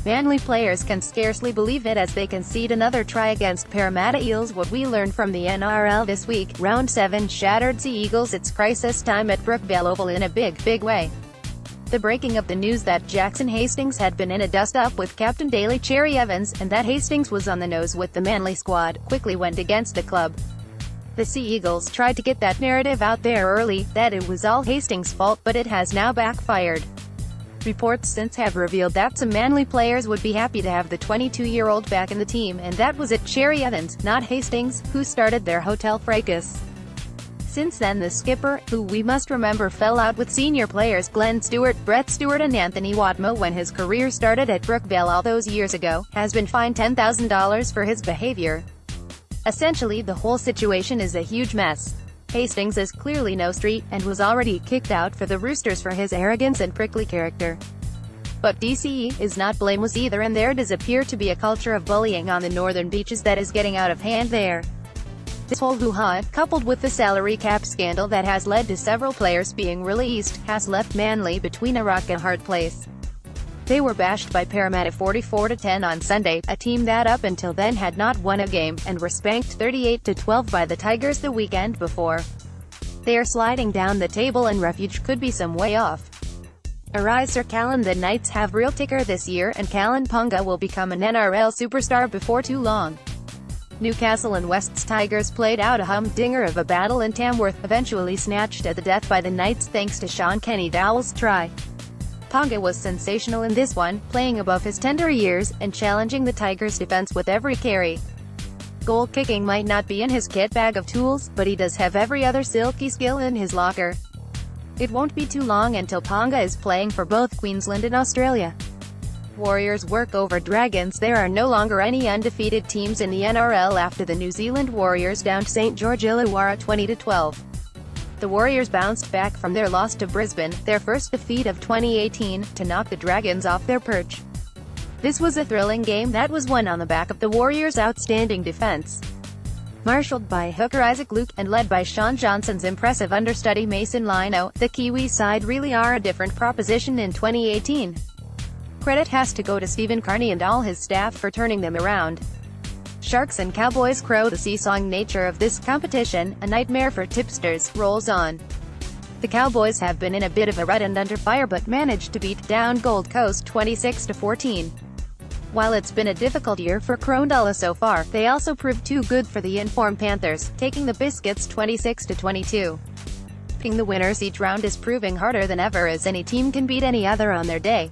Manly players can scarcely believe it as they concede another try against Parramatta Eels. What we learned from the NRL this week, Round 7 shattered Sea Eagles its crisis time at Brookvale Oval in a big way. The breaking of the news that Jackson Hastings had been in a dust-up with captain Daly Cherry Evans, and that Hastings was on the nose with the Manly squad, quickly went against the club. The Sea Eagles tried to get that narrative out there early, that it was all Hastings' fault, but it has now backfired. Reports since have revealed that some Manly players would be happy to have the 22-year-old back in the team, and that was it Cherry Evans, not Hastings, who started their hotel fracas. Since then the skipper, who we must remember fell out with senior players Glenn Stewart, Brett Stewart and Anthony Watmough when his career started at Brookvale all those years ago, has been fined $10,000 for his behavior. Essentially the whole situation is a huge mess. Hastings is clearly no street, and was already kicked out for the Roosters for his arrogance and prickly character. But DCE is not blameless either, and there does appear to be a culture of bullying on the northern beaches that is getting out of hand there. This whole hoo-ha, coupled with the salary cap scandal that has led to several players being released, has left Manly between a rock and a hard place. They were bashed by Parramatta 44-10 on Sunday, a team that up until then had not won a game, and were spanked 38-12 by the Tigers the weekend before. They are sliding down the table and refuge could be some way off. Arise Sir Callan, the Knights have real ticker this year, and Callan Ponga will become an NRL superstar before too long. Newcastle and West's Tigers played out a humdinger of a battle in Tamworth, eventually snatched at the death by the Knights thanks to Sean Kenny Dowell's try. Ponga was sensational in this one, playing above his tender years, and challenging the Tigers' defense with every carry. Goal kicking might not be in his kit bag of tools, but he does have every other silky skill in his locker. It won't be too long until Ponga is playing for both Queensland and Australia. Warriors work over Dragons. There are no longer any undefeated teams in the NRL after the New Zealand Warriors downed St George Illawarra 20-12. The Warriors bounced back from their loss to Brisbane, their first defeat of 2018, to knock the Dragons off their perch. This was a thrilling game that was won on the back of the Warriors' outstanding defense. Marshalled by hooker Isaac Luke, and led by Sean Johnson's impressive understudy Mason Lino, the Kiwi side really are a different proposition in 2018. Credit has to go to Stephen Carney and all his staff for turning them around. Sharks and Cowboys crow. The seesawing nature of this competition, a nightmare for tipsters, rolls on. The Cowboys have been in a bit of a rut and under fire but managed to beat down Gold Coast 26-14. While it's been a difficult year for Cronulla so far, they also proved too good for the informed Panthers, taking the Biscuits 26-22. Picking the winners each round is proving harder than ever as any team can beat any other on their day.